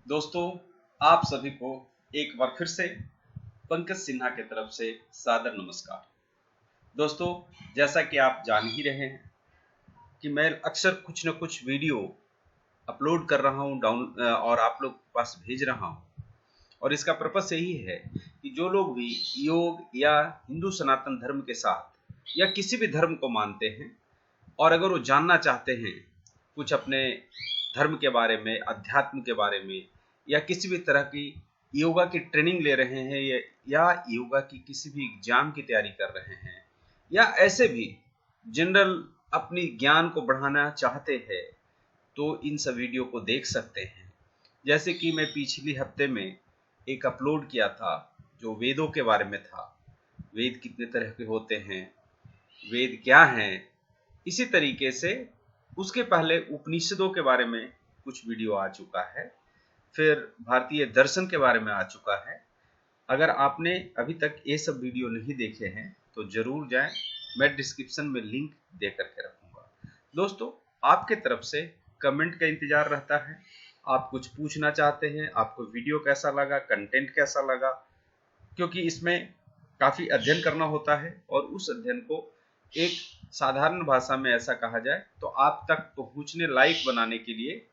दोस्तों, आप सभी को एक बार फिर से पंकज सिन्हा की तरफ से सादर नमस्कार। दोस्तों, जैसा कि आप जान ही रहे हैं कि मैं अक्सर कुछ न कुछ वीडियो अपलोड कर रहा हूं और आप लोग के पास भेज रहा हूं, और इसका पर्पस यही है कि जो लोग भी योग या हिंदू सनातन धर्म के साथ या किसी भी धर्म को मानते हैं और अगर वो जानना चाहते हैं कुछ अपने धर्म के बारे में, अध्यात्म के बारे में, या किसी भी तरह की योगा की ट्रेनिंग ले रहे हैं या योगा की किसी भी एग्जाम की तैयारी कर रहे हैं, या ऐसे भी जनरल अपनी ज्ञान को बढ़ाना चाहते हैं, तो इन सब वीडियो को देख सकते हैं। जैसे कि मैं पिछली हफ्ते में एक अपलोड किया था जो वेदों के बारे में था। वेद कितने तरह के होते हैं, वेद क्या हैं, इसी तरीके से उसके पहले उपनिषदों के बारे में कुछ वीडियो आ चुका है, फिर भारतीय दर्शन के बारे में आ चुका है। अगर आपने अभी तक ये सब वीडियो नहीं देखे हैं तो जरूर जाएं, मैं डिस्क्रिप्शन में लिंक दे करके रखूंगा। दोस्तों, आपके तरफ से कमेंट का इंतजार रहता है। आप कुछ पूछना चाहते हैं, आपको वीडियो कैसा लगा, कंटेंट कैसा लगा, क्योंकि इसमें काफी अध्ययन करना होता है और उस अध्ययन को एक साधारण भाषा में ऐसा कहा जाए तो आप तक पहुंचने लायक बनाने के लिए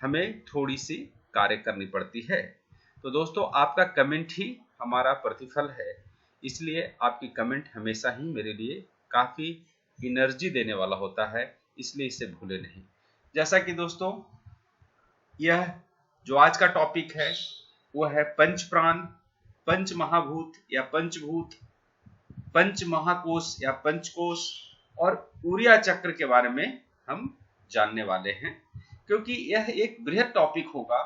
हमें थोड़ी सी कार्य करनी पड़ती है। तो दोस्तों, आपका कमेंट ही हमारा प्रतिफल है, इसलिए आपकी कमेंट हमेशा ही मेरे लिए काफी एनर्जी देने वाला होता है, इसलिए इसे भूले नहीं। जैसा कि दोस्तों, यह जो आज का टॉपिक है वो है पंच प्राण, पंच महाभूत या पंचभूत, पंच महाकोश या पंचकोश और ऊर्जा चक्र के बारे में हम जानने वाले हैं। क्योंकि यह एक बृहद टॉपिक होगा,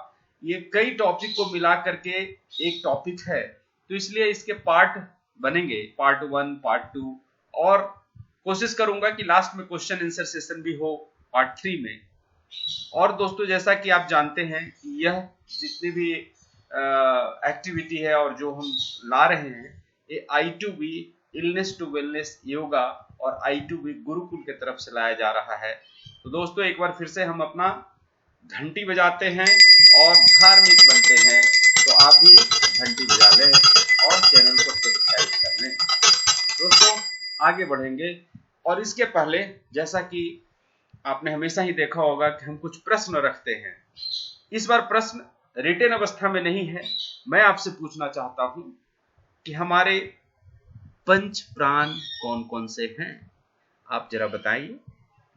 ये कई टॉपिक को मिला करके एक टॉपिक है, तो इसलिए इसके पार्ट बनेंगे, पार्ट 1, पार्ट 2, और कोशिश करूंगा कि लास्ट में क्वेश्चन आंसर सेशन भी हो पार्ट 3 में। और दोस्तों, जैसा कि आप जानते हैं कि यह जितनी भी एक्टिविटी है और जो हम ला रहे हैं, ये I2B illness to wellness yoga और I2B गुरुकुल की तरफ से लाया जा रहा है। तो दोस्तों, एक बार फिर से हम अपना घंटी बजाते हैं और धार्मिक बनते हैं, तो आप भी घंटी बजा लें और चैनल को सब्सक्राइब कर लें। दोस्तों, आगे बढ़ेंगे, और इसके पहले जैसा कि आपने हमेशा ही देखा होगा कि हम कुछ प्रश्न रखते हैं। इस बार प्रश्न रिटेन अवस्था में नहीं है। मैं आपसे पूछना चाहता हूं कि हमारे पंच प्राण कौन कौन से हैं? आप जरा बताइए,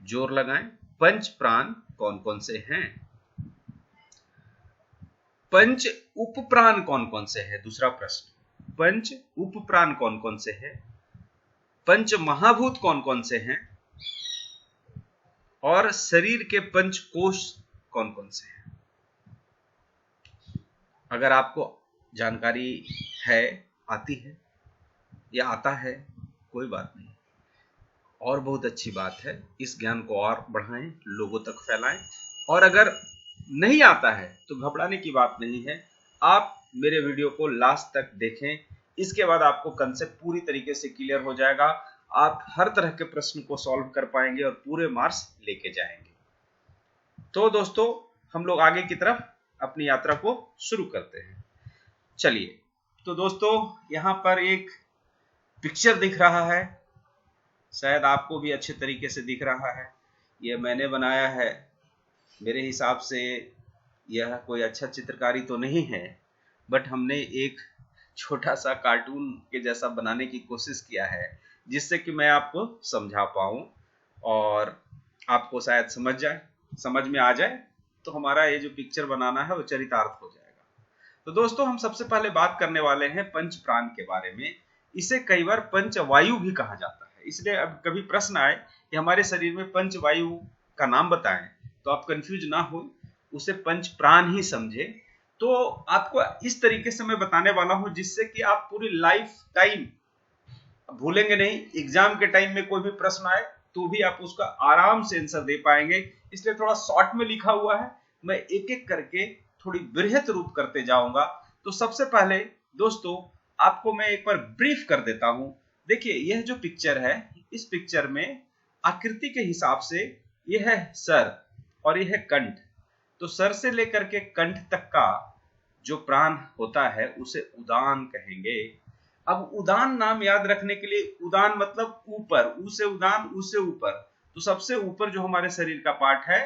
जोर लगाएं। पंच प्राण कौन कौन से हैं? पंच उपप्राण कौन कौन से हैं? दूसरा प्रश्न, पंच उपप्राण कौन कौन से हैं? पंच महाभूत कौन कौन से हैं? और शरीर के पंच कोश कौन कौन से हैं? अगर आपको जानकारी है, आती है या आता है, कोई बात नहीं, और बहुत अच्छी बात है। इस ज्ञान को और बढ़ाएं, लोगों तक फैलाएं। और अगर नहीं आता है तो घबराने की बात नहीं है, आप मेरे वीडियो को लास्ट तक देखें, इसके बाद आपको कंसेप्ट पूरी तरीके से क्लियर हो जाएगा। आप हर तरह के प्रश्न को सॉल्व कर पाएंगे और पूरे मार्क्स लेके जाएंगे। तो दोस्तों, हम लोग आगे की तरफ अपनी यात्रा को शुरू करते हैं। चलिए, तो दोस्तों, यहाँ पर एक पिक्चर दिख रहा है, शायद आपको भी अच्छे तरीके से दिख रहा है। यह मैंने बनाया है। मेरे हिसाब से यह कोई अच्छा चित्रकारी तो नहीं है, बट हमने एक छोटा सा कार्टून के जैसा बनाने की कोशिश किया है, जिससे कि मैं आपको समझा पाऊं और आपको शायद समझ में आ जाए, तो हमारा ये जो पिक्चर बनाना है वो चरितार्थ हो जाएगा। तो दोस्तों, हम सबसे पहले बात करने वाले हैं पंच प्राण के बारे में। इसे कई बार पंच वायु भी कहा जाता है, इसलिए अब कभी प्रश्न आए कि हमारे शरीर में पंच वायु का नाम बताएं, तो आप कंफ्यूज ना हो, उसे पंच प्राण ही समझे। तो आपको इस तरीके से मैं बताने वाला हूं जिससे कि आप पूरी लाइफ टाइम भूलेंगे नहीं। एग्जाम के टाइम में कोई भी प्रश्न आए तो भी आप उसका आराम से आंसर दे पाएंगे, इसलिए थोड़ा शॉर्ट में लिखा हुआ है। मैं एक एक करके थोड़ी बृहत रूप करते जाऊंगा। तो सबसे पहले दोस्तों, आपको मैं एक बार ब्रीफ कर देता हूं। देखिए, यह जो पिक्चर है, इस पिक्चर में आकृति के हिसाब से यह है सर और यह है कंठ। तो सर से लेकर के कंठ तक का जो प्राण होता है उसे उदान कहेंगे। अब उदान नाम याद रखने के लिए, उदान मतलब ऊपर, ऊ से उदान, ऊ से ऊपर, तो सबसे ऊपर जो हमारे शरीर का पार्ट है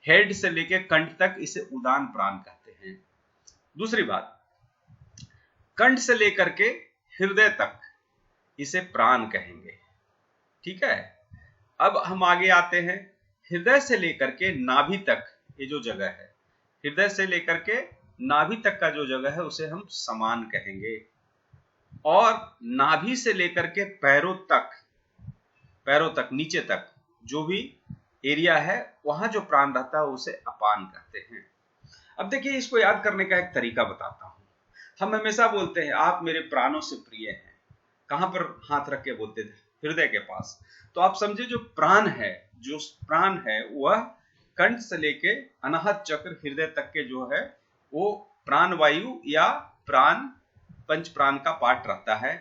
हेड से लेकर कंठ तक, इसे उदान प्राण कहते हैं। दूसरी बात, कंठ से लेकर के हृदय तक इसे प्राण कहेंगे। ठीक है, अब हम आगे आते हैं, हृदय से लेकर के नाभि तक ये जो जगह है, हृदय से लेकर के नाभि तक का जो जगह है उसे हम समान कहेंगे। और नाभि से लेकर के पैरों तक नीचे तक जो भी एरिया है वहां जो प्राण रहता है उसे अपान कहते हैं। अब देखिए, इसको याद करने का एक तरीका बताता हूं। हम हमेशा बोलते हैं आप मेरे प्राणों से प्रिय हैं, कहां पर हाथ रख के बोलते थे? हृदय के पास। तो आप समझे जो प्राण है वह कंठ से लेके अनाहत चक्र हृदय तक के जो है वो प्राण वायु या प्राण पंच प्राण का पार्ट रहता है।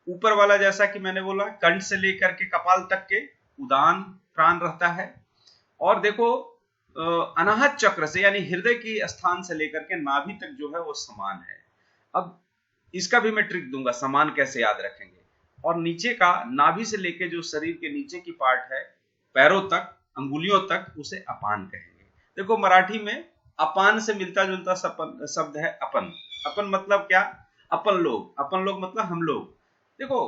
ऊपर वाला जैसा कि मैंने बोला कंठ से लेकर के कपाल तक के उदान प्राण रहता है। और देखो अनाहत चक्र से यानी हृदय की स्थान से लेकर के नाभि तक जो है वो समान है। अब इसका भी मैं ट्रिक दूंगा, समान कैसे याद रखेंगे। और नीचे का नाभि से लेके जो शरीर के नीचे की पार्ट है पैरों तक, अंगुलियों तक, उसे अपान कहेंगे। देखो मराठी में अपान से मिलता जुलता शब्द है अपन। अपन मतलब क्या? अपन लोग मतलब हम लोग। देखो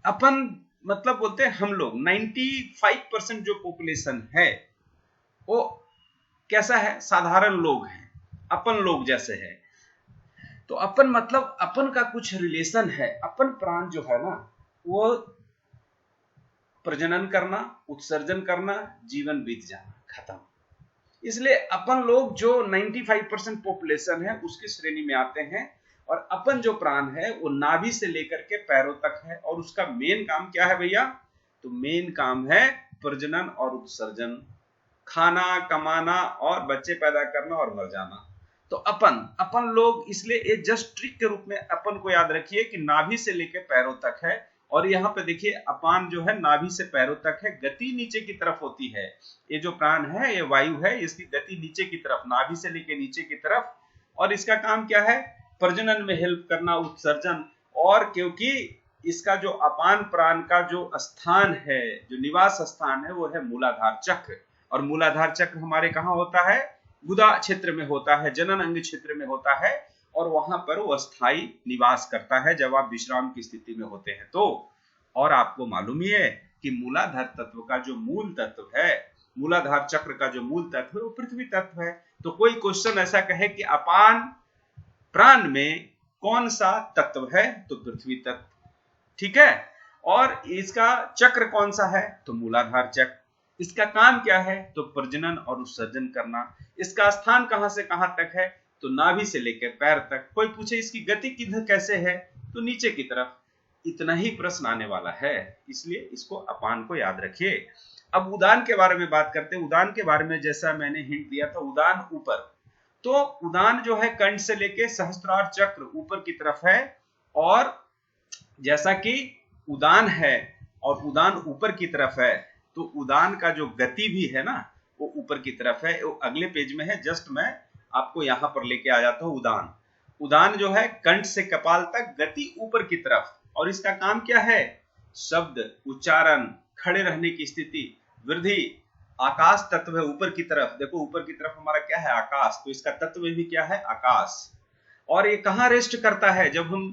अपन मतलब बोलते हैं हम लोग। 95% जो पॉपुलेशन है वो कैसा है? साधारण लोग हैं, अपन लोग जैसे है। तो अपन मतलब अपन का कुछ रिलेशन है। अपन प्राण जो है ना वो प्रजनन करना, उत्सर्जन करना, जीवन बीत जाना, खत्म। इसलिए अपन लोग जो 95% पॉपुलेशन है उसकी श्रेणी में आते हैं। और अपन जो प्राण है वो नाभि से लेकर के पैरों तक है। और उसका मेन काम क्या है भैया? तो मेन काम है प्रजनन और उत्सर्जन, खाना, कमाना और बच्चे पैदा करना और मर जाना। तो अपन लोग, इसलिए ये जस्ट ट्रिक के रूप में अपन को याद रखिए कि नाभि से लेकर पैरों तक है। और यहाँ पे देखिए अपान जो है नाभि से पैरों तक है, गति नीचे की तरफ होती है। ये जो प्राण है ये वायु है, इसकी गति नीचे की तरफ, नाभि से लेकर नीचे की तरफ। और इसका काम क्या है? प्रजनन में हेल्प करना, उत्सर्जन। और क्योंकि इसका जो अपान प्राण का जो स्थान है, जो निवास स्थान है, वो है मूलाधार चक्र। और मूलाधार चक्र हमारे कहाँ होता है? गुदा क्षेत्र में होता है, जनन अंग क्षेत्र में होता है। और वहां पर वो अस्थाई निवास करता है जब आप विश्राम की स्थिति में होते हैं तो। और आपको मालूम ही है कि मूलाधार तत्व का जो मूल तत्व है, मूलाधार चक्र का जो मूल तत्व है वो पृथ्वी तत्व है। तो कोई क्वेश्चन ऐसा कहे कि अपान प्राण में कौन सा तत्व है? तो पृथ्वी तत्व। ठीक है। और इसका चक्र कौन सा है? तो मूलाधार चक्र। इसका काम क्या है? तो प्रजनन और उत्सर्जन करना। इसका स्थान कहां से कहां तक है? तो नाभि से लेकर पैर तक। कोई पूछे इसकी गति किधर कैसे है? तो नीचे की तरफ। इतना ही प्रश्न आने वाला है, इसलिए इसको अपान को याद रखिए। अब उदान के बारे में बात करते हैं। उदान के बारे में जैसा मैंने हिंट दिया था, उदान ऊपर। तो उदान जो है कंठ से लेके सहस्त्रार चक्र ऊपर की तरफ है। और जैसा कि उदान है और उदान ऊपर की तरफ है, तो उदान का जो गति भी है ना वो ऊपर की तरफ है। वो अगले पेज में है, जस्ट मैं आपको यहां पर लेके आ जाता हूं। उदान जो है कंठ से कपाल तक, गति ऊपर की तरफ। और इसका काम क्या है? शब्द, उच्चारण, खड़े रहने की स्थिति, वृद्धि। आकाश तत्व है ऊपर की तरफ। देखो ऊपर की तरफ हमारा क्या है? आकाश। तो इसका तत्व भी क्या है? आकाश। और ये कहां रेस्ट करता है? जब हम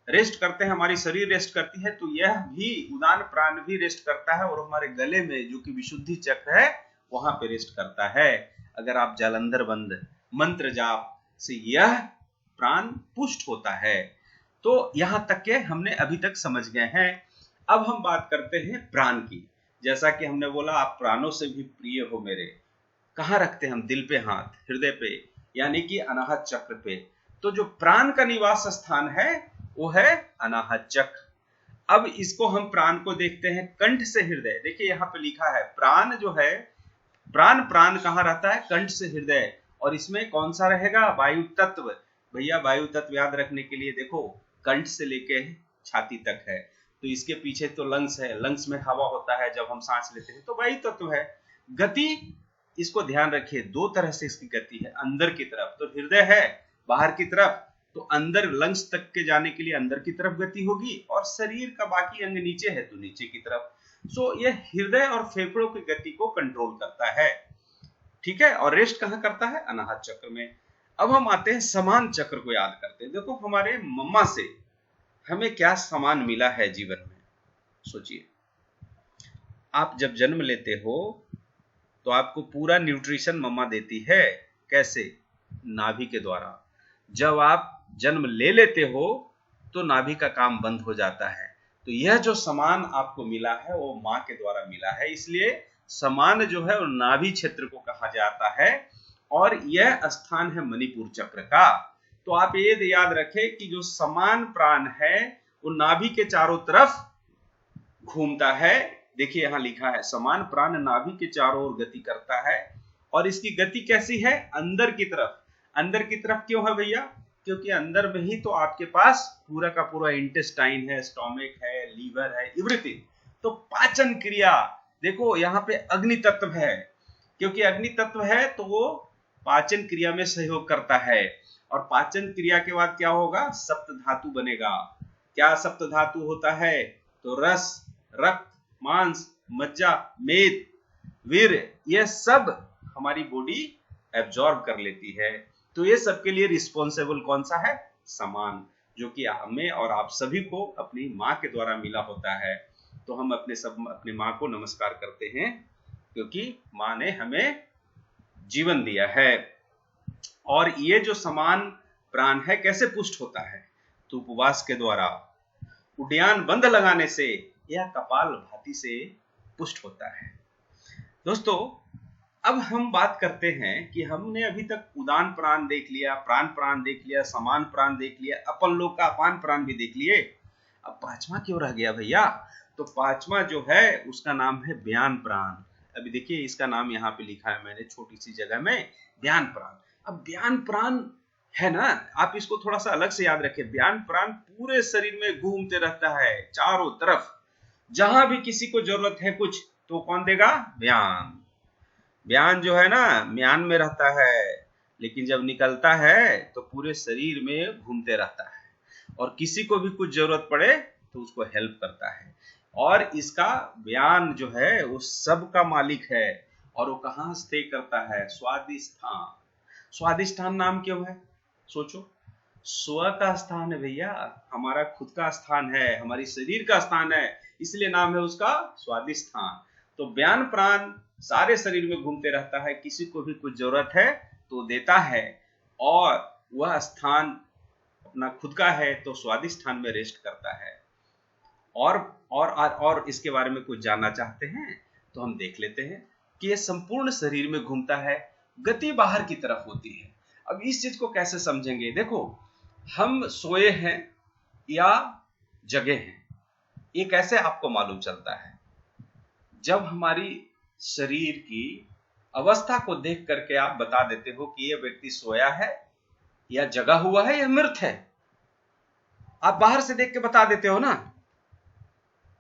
रेस्ट करते हैं, हमारी शरीर रेस्ट करती है, तो यह भी उदान प्राण भी रेस्ट करता है। और हमारे गले में जो कि विशुद्धि चक्र है वहां पे रेस्ट करता है। अगर आप जालंधर बंद मंत्र जाप से यह प्राण पुष्ट होता है। तो यहां तक के हमने अभी तक समझ गए हैं। अब हम बात करते हैं प्राण की। जैसा कि हमने बोला आप प्राणों से भी प्रिय हो मेरे। कहां रखते हैं हम? दिल पे हाथ, हृदय पे, यानी कि अनाहत चक्र पे। तो जो प्राण का निवास स्थान है वो है अनाहत चक्र। अब इसको हम प्राण को देखते हैं कंठ से हृदय। देखिए यहाँ पे लिखा है प्राण जो है, प्राण कहाँ रहता है? कंठ से हृदय। और इसमें कौन सा रहेगा? वायु तत्व। भैया वायु तत्व याद रखने के लिए देखो कंठ से लेके छाती तक है, तो इसके पीछे तो लंग्स है। लंग्स में हवा होता है जब हम सांस लेते हैं, तो वायु तत्व है। गति इसको ध्यान रखिए, दो तरह से इसकी गति है। अंदर की तरफ तो हृदय है, बाहर की तरफ तो अंदर लंग्स तक के जाने के लिए अंदर की तरफ गति होगी, और शरीर का बाकी अंग नीचे है तो नीचे की तरफ। सो ये हृदय और फेफड़ों की गति को कंट्रोल करता है, ठीक है। और रेस्ट कहां करता है? अनाहत चक्र में। अब हम आते हैं समान चक्र को याद करते हैं। देखो हमारे मम्मा से हमें क्या समान मिला है जीवन में। सोचिए, आप जब जन्म लेते हो तो आपको पूरा न्यूट्रिशन मम्मा देती है। कैसे? नाभि के द्वारा। जब आप जन्म ले लेते हो तो नाभि का काम बंद हो जाता है। तो यह जो समान आपको मिला है वो मां के द्वारा मिला है, इसलिए समान जो है वो नाभि क्षेत्र को कहा जाता है, और यह स्थान है मणिपुर चक्र का। तो आप ये याद रखें कि जो समान प्राण है वो नाभि के चारों तरफ घूमता है। देखिए यहां लिखा है, समान प्राण नाभि के चारों ओर गति करता है, और इसकी गति कैसी है? अंदर की तरफ। अंदर की तरफ क्यों है भैया? क्योंकि अंदर में ही तो आपके पास पूरा का पूरा इंटेस्टाइन है, स्टोमिक है, लीवर है, एवरीथिंग। तो पाचन क्रिया, देखो यहाँ पे अग्नि तत्व है, क्योंकि अग्नि तत्व है तो वो पाचन क्रिया में सहयोग करता है। और पाचन क्रिया के बाद क्या होगा? सप्त धातु बनेगा। क्या सप्त धातु होता है? तो रस, रक्त, मांस, मज्जा, मेद, वीर्य, यह सब हमारी बॉडी एब्जॉर्ब कर लेती है। तो ये सबके लिए रिस्पॉन्सिबल कौन सा है? समान, जो कि हमें और आप सभी को अपनी माँ के द्वारा मिला होता है। तो हम अपने माँ को नमस्कार करते हैं, क्योंकि माँ ने हमें जीवन दिया है। और ये जो समान प्राण है कैसे पुष्ट होता है? तो उपवास के द्वारा, उड्डयन बंध लगाने से, या कपाल भाती से पुष्ट होता है। दोस्तों, अब हम बात करते हैं कि हमने अभी तक उदान प्राण देख लिया, प्राण प्राण देख लिया, समान प्राण देख लिया, अपन लोग का अपान प्राण भी देख लिए। अब पांचवा क्यों रह गया भैया? तो पांचवा जो है उसका नाम है व्यान प्राण। अभी देखिए इसका नाम यहाँ पे लिखा है मैंने छोटी सी जगह में, व्यान प्राण। अब व्यान प्राण है ना, आप इसको थोड़ा सा अलग से याद रखें। व्यान प्राण पूरे शरीर में घूमते रहता है चारों तरफ, जहां भी किसी को जरूरत है कुछ तो कौन देगा? व्यान। व्यान जो है ना म्यान में रहता है, लेकिन जब निकलता है तो पूरे शरीर में घूमते रहता है, और किसी को भी कुछ जरूरत पड़े तो उसको हेल्प करता है। और इसका व्यान जो है वो सब का मालिक है, और वो कहाँ स्टे करता है? स्वादिष्ठान। स्वादिष्ठान नाम क्यों है? सोचो, स्व का स्थान है भैया, हमारा खुद का स्थान है, हमारी शरीर का स्थान है, इसलिए नाम है उसका स्वादिष्ठान। तो व्यान प्राण सारे शरीर में घूमते रहता है, किसी को भी कुछ जरूरत है तो देता है, और वह स्थान अपना खुद का है तो स्वादिष्ठान में रेस्ट करता है। और इसके बारे में कुछ जानना चाहते हैं तो हम देख लेते हैं कि यह संपूर्ण शरीर में घूमता है, गति बाहर की तरफ होती है। अब इस चीज को कैसे समझेंगे? देखो, हम सोए हैं या जगे हैं, ये कैसे आपको मालूम चलता है? जब हमारी शरीर की अवस्था को देख करके आप बता देते हो कि यह व्यक्ति सोया है या जगा हुआ है या मृत है, आप बाहर से देख के बता देते हो ना।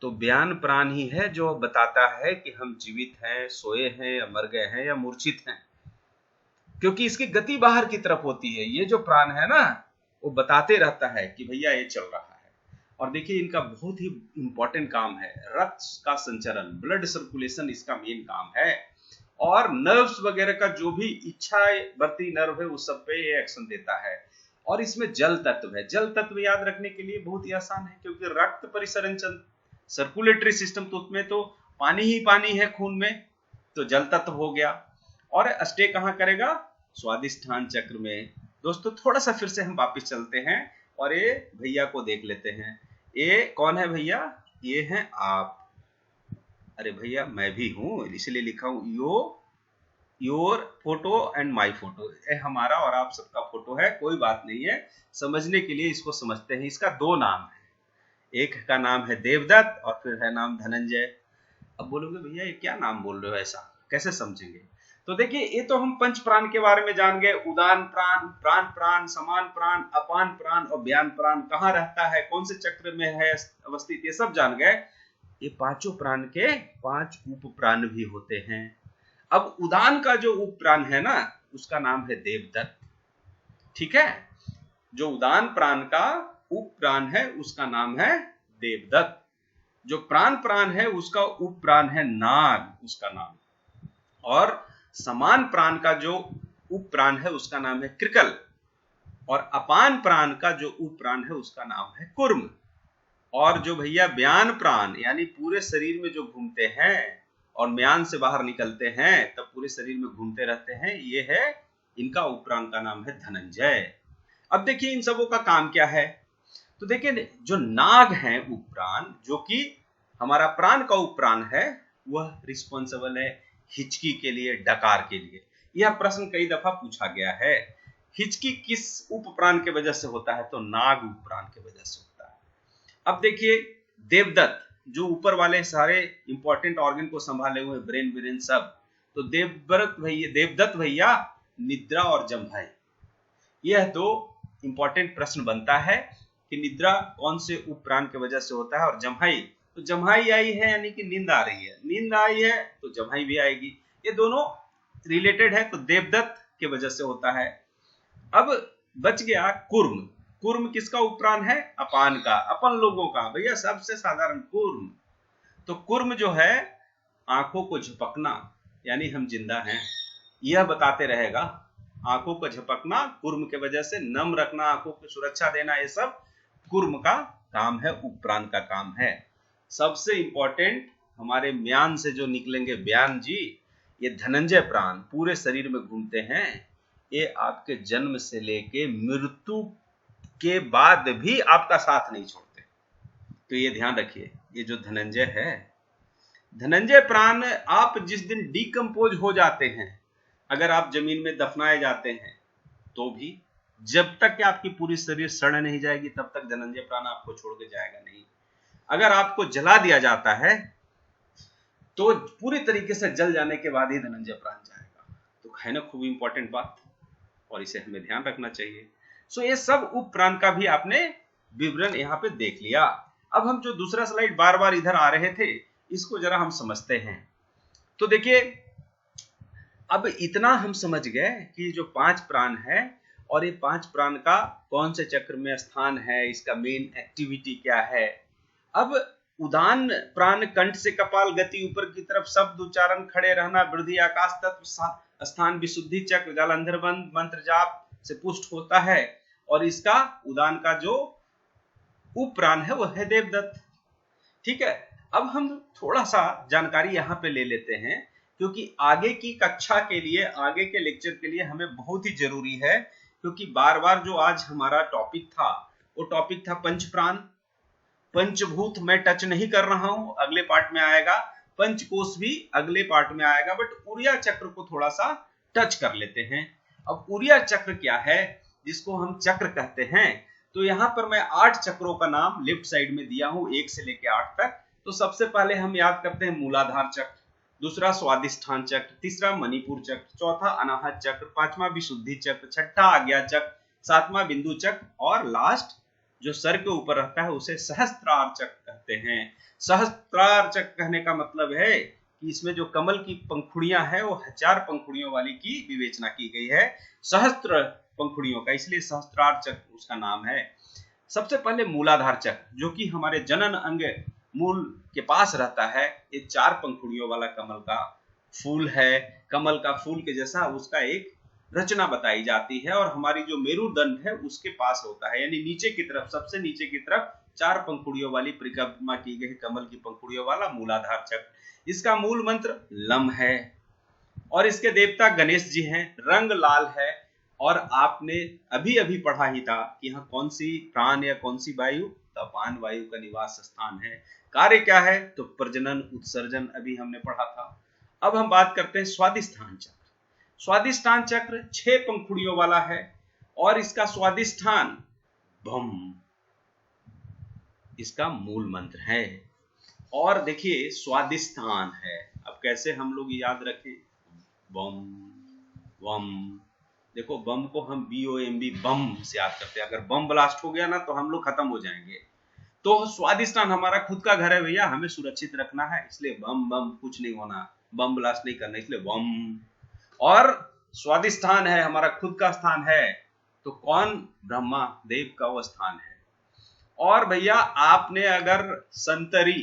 तो व्यान प्राण ही है जो बताता है कि हम जीवित हैं, सोए हैं, या मर गए हैं, या मूर्छित हैं, क्योंकि इसकी गति बाहर की तरफ होती है। ये जो प्राण है ना वो बताते रहता है कि भैया ये चल रहा है। और देखिए इनका बहुत ही इंपॉर्टेंट काम है, रक्त का संचरण, ब्लड सर्कुलेशन इसका मेन काम है। और नर्व्स वगैरह का जो भी इच्छा वर्ती नर्व है उस सब पे ये एक्शन देता है। और इसमें जल तत्व है। जल तत्व याद रखने के लिए बहुत ही आसान है, क्योंकि रक्त परिसंचरण, सर्कुलेटरी सिस्टम तो उसमें तो पानी ही पानी है खून में, तो जल तत्व हो गया। और स्टे कहां करेगा? स्वादिष्ठान चक्र में। दोस्तों थोड़ा सा फिर से हम वापस चलते हैं और ये भैया को देख लेते हैं। ये कौन है भैया? ये हैं आप। अरे भैया मैं भी हूं, इसलिए लिखा हूं your photo and my photo. ये हमारा और आप सबका फोटो है, कोई बात नहीं है, समझने के लिए इसको समझते हैं। इसका दो नाम है, एक का नाम है देवदत्त और फिर है नाम धनंजय। अब बोलोगे भैया ये क्या नाम बोल रहे हो, ऐसा कैसे समझेंगे? तो देखिए ये तो हम पंच प्राण के बारे में जान गए, उदान प्राण, प्राण प्राण, समान प्राण, अपान प्राण और व्यान प्राण कहाँ रहता है, कौन से चक्र में है अवस्थित, ये सब जान गए। ये पांचों प्राण के 5 उप प्राण भी होते हैं। अब उदान का जो उपप्राण है ना, उसका नाम है देवदत्त। ठीक है, जो उदान प्राण का उपप्राण है उसका नाम है देवदत्त। जो प्राण है उसका उपप्राण है नाग, उसका नाम। और समान प्राण का जो उपप्राण है उसका नाम है कृकल। और अपान प्राण का जो उपप्राण है उसका नाम है कुर्म। और जो भैया व्यान प्राण यानी पूरे शरीर में जो घूमते हैं और म्यान से बाहर निकलते हैं तब पूरे शरीर में घूमते रहते हैं, ये है इनका उपप्राण का नाम है धनंजय। अब देखिए इन सबों का काम क्या है। तो देखिए जो नाग है उपप्राण, जो कि हमारा प्राण का उपप्राण है, वह रिस्पॉन्सिबल है हिचकी के लिए, डकार के लिए। यह प्रश्न कई दफा पूछा गया है। हिचकी किस उपप्राण के वजह से होता है? तो नाग उपप्राण के वजह से होता है। अब देखिए देवदत्त जो ऊपर वाले सारे इंपॉर्टेंट ऑर्गन को संभाले हुए, ब्रेन सब, तो देवदत्त भैया निद्रा और जम्भाई, यह दो इंपॉर्टेंट प्रश्न बनता है कि निद्रा कौन से उपप्राण के वजह से होता है, और जम्हाई, तो जम्हाई आई है यानी कि नींद आ रही है, नींद आई है तो जम्हाई भी आएगी। ये दोनों रिलेटेड है, तो देवदत्त के वजह से होता है। अब बच गया कुर्म। कुर्म किसका उपप्राण है? अपान का, अपन लोगों का भैया, सबसे साधारण कुर्म। तो कुर्म जो है आंखों को झपकना, यानी हम जिंदा हैं, यह बताते रहेगा। आंखों को झपकना कुर्म के वजह से, नम रखना, आंखों को सुरक्षा देना, ये सब कुर्म का काम है, उपप्राण का काम है। सबसे इंपॉर्टेंट हमारे म्यान से जो निकलेंगे व्यान जी, ये धनंजय प्राण पूरे शरीर में घूमते हैं। ये आपके जन्म से लेके मृत्यु के बाद भी आपका साथ नहीं छोड़ते। तो ये ध्यान रखिए, ये जो धनंजय है, धनंजय प्राण आप जिस दिन डिकम्पोज हो जाते हैं, अगर आप जमीन में दफनाए जाते हैं, तो भी जब तक कि आपकी पूरी शरीर सड़ नहीं जाएगी तब तक धनंजय प्राण आपको छोड़ के जाएगा नहीं। अगर आपको जला दिया जाता है तो पूरी तरीके से जल जाने के बाद ही धनंजय प्राण जाएगा। तो है ना खूब इंपॉर्टेंट बात, और इसे हमें ध्यान रखना चाहिए। सो ये सब उपप्राण का भी आपने विवरण यहाँ पे देख लिया। अब हम जो दूसरा स्लाइड बार बार इधर आ रहे थे, इसको जरा हम समझते हैं। तो देखिए अब इतना हम समझ गए कि जो 5 प्राण है, और ये 5 प्राण का कौन से चक्र में स्थान है, इसका मेन एक्टिविटी क्या है। अब उदान प्राण कंठ से कपाल, गति ऊपर की तरफ, शब्द उच्चारण, खड़े रहना, वृद्धि आकाश तत्व, स्थान विशुद्धि चक्र, जालंधर बंद, मंत्र जाप से पुष्ट होता है। और इसका उदान का जो उपप्राण है वह है देवदत्त। ठीक है, अब हम थोड़ा सा जानकारी यहाँ पे ले लेते हैं, क्योंकि आगे की कक्षा के लिए, आगे के लेक्चर के लिए हमें बहुत ही जरूरी है। क्योंकि बार बार जो आज हमारा टॉपिक था, वो टॉपिक था पंचप्राण। पंचभूत मैं टच नहीं कर रहा हूं, अगले पार्ट में आएगा। पंचकोश भी अगले पार्ट में आएगा, बट उरिया चक्र को थोड़ा सा टच कर लेते हैं। अब उरिया चक्र क्या है, जिसको हम चक्र कहते हैं, तो यहां पर मैं 8 चक्रों का नाम लेफ्ट साइड में दिया हूं, 1 से लेकर 8 तक। तो सबसे पहले हम याद करते हैं मूलाधार चक्र, दूसरा स्वादिष्ठान चक्र, तीसरा मणिपुर चक्र, चौथा अनाहत चक्र, पांचवा विशुद्धि चक्र, छठा आज्ञा चक्र, सातवां बिंदु चक्र, और लास्ट जो सर के ऊपर रहता है उसे सहस्त्रार चक्र कहते हैं। सहस्त्रार चक्र कहने का मतलब है कि इसमें जो कमल की पंखुड़ियां हैं वो 1000 पंखुड़ियों वाली की विवेचना की गई है, सहस्त्र पंखुड़ियों का, इसलिए सहस्त्रार चक्र उसका नाम है। सबसे पहले मूलाधार चक्र, जो कि हमारे जनन अंग मूल के पास रहता है, ये 4 पंखुड़ियों वाला कमल का फूल है। कमल का फूल के जैसा उसका एक रचना बताई जाती है, और हमारी जो मेरुदंड है उसके पास होता है, यानी नीचे की तरफ, सबसे नीचे की तरफ 4 पंखुड़ियों वाली परिक्रमा की गई कमल की पंखुड़ियों वाला मूलाधार चक्र। इसका मूल मंत्र लम है, और इसके देवता गणेश जी हैं, रंग लाल है। और आपने अभी अभी पढ़ा ही था कि यहाँ कौन सी प्राण या कौन सी वायु, अपान वायु का निवास स्थान है। कार्य क्या है, तो प्रजनन उत्सर्जन, अभी हमने पढ़ा था। अब हम बात करते हैं स्वादिष्ठान चक्र। स्वादिष्ठान चक्र 6 पंखुड़ियों वाला है, और इसका स्वादिष्ठान बम, इसका मूल मंत्र है। और देखिए स्वादिष्ठान है, अब कैसे हम लोग याद रखें, बम बम। देखो बम को हम BOMB बम से याद करते हैं, अगर बम ब्लास्ट हो गया ना तो हम लोग खत्म हो जाएंगे। तो स्वादिष्ठान हमारा खुद का घर है भैया, हमें सुरक्षित रखना है, इसलिए बम बम कुछ नहीं होना, बम ब्लास्ट नहीं करना, इसलिए बम। और स्वादिष्ठान है, हमारा खुद का स्थान है, तो कौन? ब्रह्मा देव का वो स्थान है। और भैया आपने अगर संतरी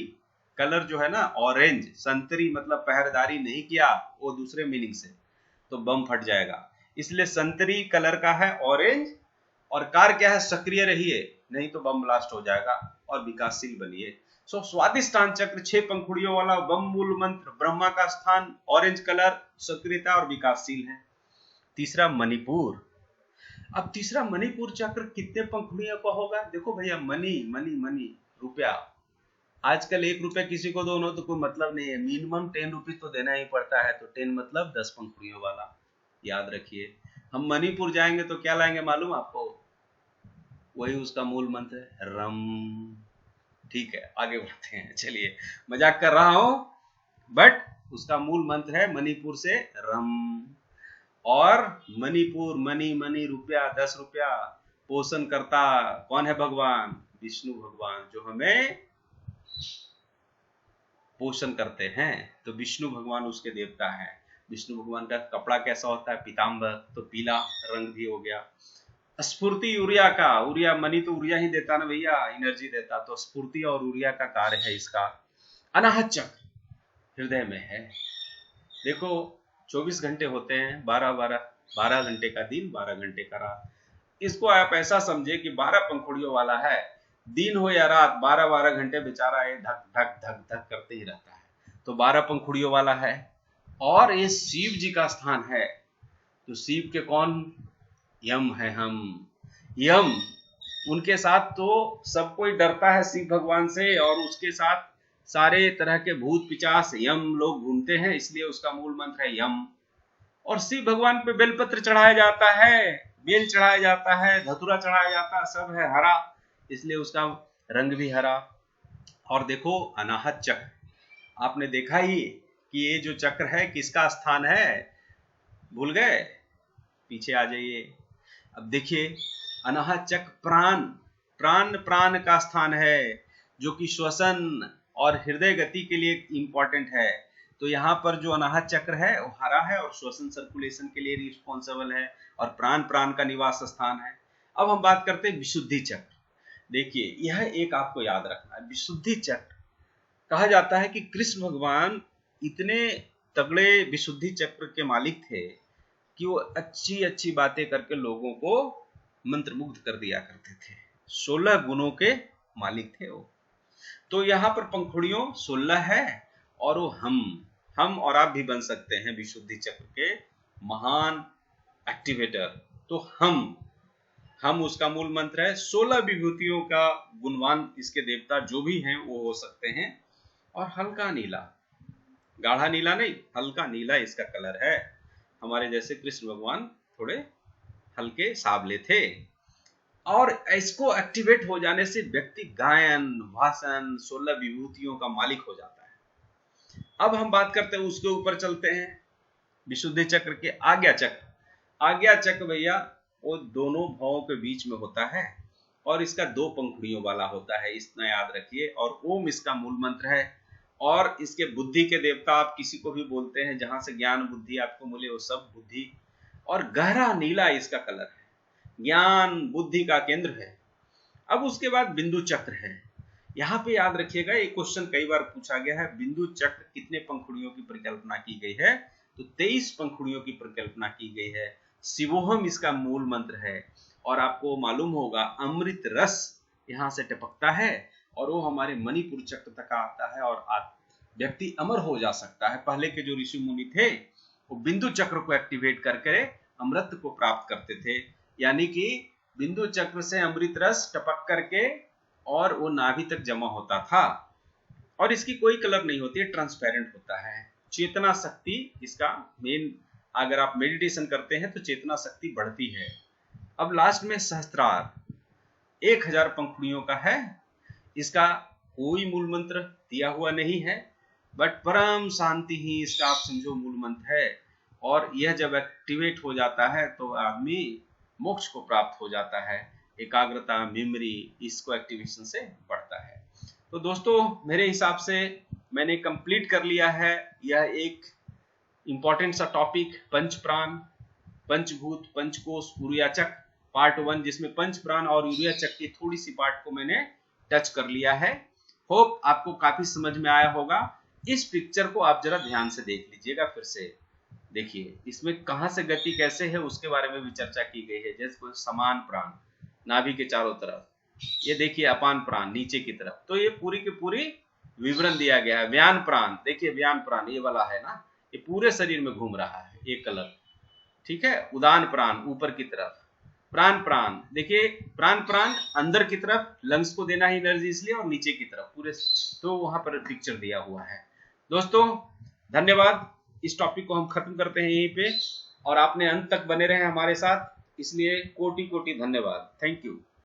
कलर जो है ना, ऑरेंज, संतरी मतलब पहरेदारी नहीं किया वो दूसरे मीनिंग से, तो बम फट जाएगा। इसलिए संतरी कलर का है ऑरेंज, और कार्य क्या है? सक्रिय रहिए, नहीं तो बम ब्लास्ट हो जाएगा, और विकासशील बनिए। सो स्वादिष्टान चक्र 6 पंखुड़ियों वाला बम मूल मंत्र, ब्रह्मा का स्थान, ऑरेंज कलर, सक्रियता और विकासशील है। तीसरा मणिपुर। अब तीसरा मणिपुर चक्र कितने पंखुड़ियों का होगा? देखो भैया, मनी मनी मनी रुपया, आजकल 1 रुपया किसी को दोनों तो कोई मतलब नहीं है, मिनिमम 10 रुपीज तो देना ही पड़ता है, तो 10 मतलब 10 पंखुड़ियों वाला, याद रखिए। हम मणिपुर जाएंगे तो क्या लाएंगे मालूम आपको? वही उसका मूल मंत्र है, रम। ठीक है, आगे बढ़ते हैं। चलिए, मजाक कर रहा हूं, बट उसका मूल मंत्र है मणिपुर से रम। और मणिपुर, मनी मनी रुपया, 10 रुपया, पोषण करता कौन है? भगवान विष्णु भगवान, जो हमें पोषण करते हैं, तो विष्णु भगवान उसके देवता है। विष्णु भगवान का कपड़ा कैसा होता है? पीतांबर, तो पीला रंग भी हो गया। स्फूर्ति ऊर्जा का, ऊर्जा मनी तो ऊर्जा ही देता ना भैया, एनर्जी देता, तो स्फूर्ति और ऊर्जा का कार्य है इसका। अनाहत चक्र हृदय में है। देखो 24 घंटे होते हैं, 12 घंटे का दिन, 12 घंटे का रात। इसको आप ऐसा समझे कि 12 पंखुड़ियों वाला है, दिन हो या रात, 12 घंटे बेचारा ये धक धक धक धक करते ही रहता है, तो 12 पंखुड़ियों वाला है। और ये शिव जी का स्थान है, तो शिव के कौन? यम है, हम यम। उनके साथ तो सब कोई डरता है शिव भगवान से, और उसके साथ सारे तरह के भूत पिचास यम लोग घूमते हैं, इसलिए उसका मूल मंत्र है यम। और शिव भगवान पे बेलपत्र चढ़ाया जाता है, बेल चढ़ाया जाता है, धतूरा चढ़ाया जाता है, सब है हरा, इसलिए उसका रंग भी हरा। और देखो अनाहत चक्र, आपने देखा ही कि ये जो चक्र है किसका स्थान है? भूल गए? पीछे आ जाइए। अब देखिए, अनाहत चक्र प्राण, प्राण का स्थान है, जो कि श्वसन और हृदय गति के लिए इंपॉर्टेंट है। तो यहाँ पर जो अनाहत चक्र है वो हरा है, और श्वसन सर्कुलेशन के लिए रिस्पॉन्सिबल है, और प्राण का निवास स्थान है। अब हम बात करते हैं विशुद्धि चक्र। देखिए, यह एक आपको याद रखना है, विशुद्धि चक्र। कहा जाता है कि कृष्ण भगवान इतने तगड़े विशुद्धि चक्र के मालिक थे कि वो अच्छी अच्छी बातें करके लोगों को मंत्रमुग्ध कर दिया करते थे। 16 गुणों के मालिक थे वो। तो यहाँ पर पंखुड़ियों 16 है, और वो हम और आप भी बन सकते हैं विशुद्धि चक्र के महान एक्टिवेटर। तो हम उसका मूल मंत्र है। 16 विभूतियों का गुणवान इसके देवता जो भी हैं वो हो सकते हैं। और हल्का नीला, गाढ़ा नीला नहीं, हल्का नीला इसका कलर है। हमारे जैसे कृष्ण भगवान थोड़े हल्के साबले थे, और इसको एक्टिवेट हो जाने से व्यक्ति गायन, भाषण, 16 विभूतियों का मालिक हो जाता है। अब हम बात करते हैं, उसके ऊपर चलते हैं, विशुद्धि चक्र के आज्ञा चक्र। आज्ञा चक्र भैया वो दोनों भावों के बीच में होता है, और इसका 2 पंखुड़ियों वाला होता है, इतना याद रखिए। और ओम इसका मूल मंत्र है। और इसके बुद्धि के देवता आप किसी को भी बोलते हैं, जहां से ज्ञान बुद्धि आपको मिले वो सब बुद्धि। और गहरा नीला इसका कलर है, ज्ञान बुद्धि का केंद्र है। अब उसके बाद बिंदु चक्र है। यहाँ पे याद रखिएगा, एक क्वेश्चन कई बार पूछा गया है, बिंदु चक्र कितने पंखुड़ियों की परिकल्पना की गई है? तो 23 पंखुड़ियों की परिकल्पना की गई है। शिवोहम इसका मूल मंत्र है। और आपको मालूम होगा अमृत रस यहाँ से टपकता है, और वो हमारे मणिपुर चक्र तक आता है, और व्यक्ति अमर हो जा सकता है। पहले के जो ऋषि मुनि थे वो बिंदु चक्र को एक्टिवेट करके अमृत को प्राप्त करते थे, यानी कि बिंदु चक्र से अमृत रस टपक करके और वो नाभि तक जमा होता था। और इसकी कोई कलर नहीं होती है, ट्रांसपेरेंट होता है। चेतना शक्ति इसका मेन, अगर आप मेडिटेशन करते हैं तो चेतना शक्ति बढ़ती है। अब लास्ट में सहस्त्रार 1000 पंखुड़ियों का है। इसका कोई मूल मंत्र दिया हुआ नहीं है, बट परम शांति ही इसका आप समझो मूल मंत्र है। और यह जब एक्टिवेट हो जाता है तो आदमी मोक्ष को प्राप्त हो जाता है। एकाग्रता, मेमोरी इसको एक्टिवेशन से बढ़ता है। तो दोस्तों, मेरे हिसाब से मैंने कंप्लीट कर लिया है। यह एक इंपॉर्टेंट सा टॉपिक पंच प्राण, पंचभूत, पंचकोश, यूरियाचक पार्ट 1, जिसमें पंच प्राण और यूरियाचक की थोड़ी सी पार्ट को मैंने टच कर लिया है। होप आपको काफी समझ में आया होगा। इस पिक्चर को आप जरा ध्यान से देख लीजिएगा, फिर से देखिए इसमें कहां से गति कैसे है उसके बारे में भी चर्चा की गई है। जैसे कोई समान प्राण नाभि के चारों तरफ, ये देखिए अपान प्राण नीचे की तरफ, तो ये पूरी की पूरी विवरण दिया गया है। व्यान प्राण, देखिए व्यान प्राण ये वाला है ना, ये पूरे शरीर में घूम रहा है एक कलर, ठीक है। उदान प्राण ऊपर की तरफ, प्राण प्राण देखिए प्राण प्राण अंदर की तरफ, लंग्स को देना है एनर्जी इसलिए, और नीचे की तरफ पूरे, तो वहां पर पिक्चर दिया हुआ है। दोस्तों धन्यवाद, इस टॉपिक को हम खत्म करते हैं यहीं पे, और आपने अंत तक बने रहे हमारे साथ, इसलिए कोटि कोटि धन्यवाद। Thank you.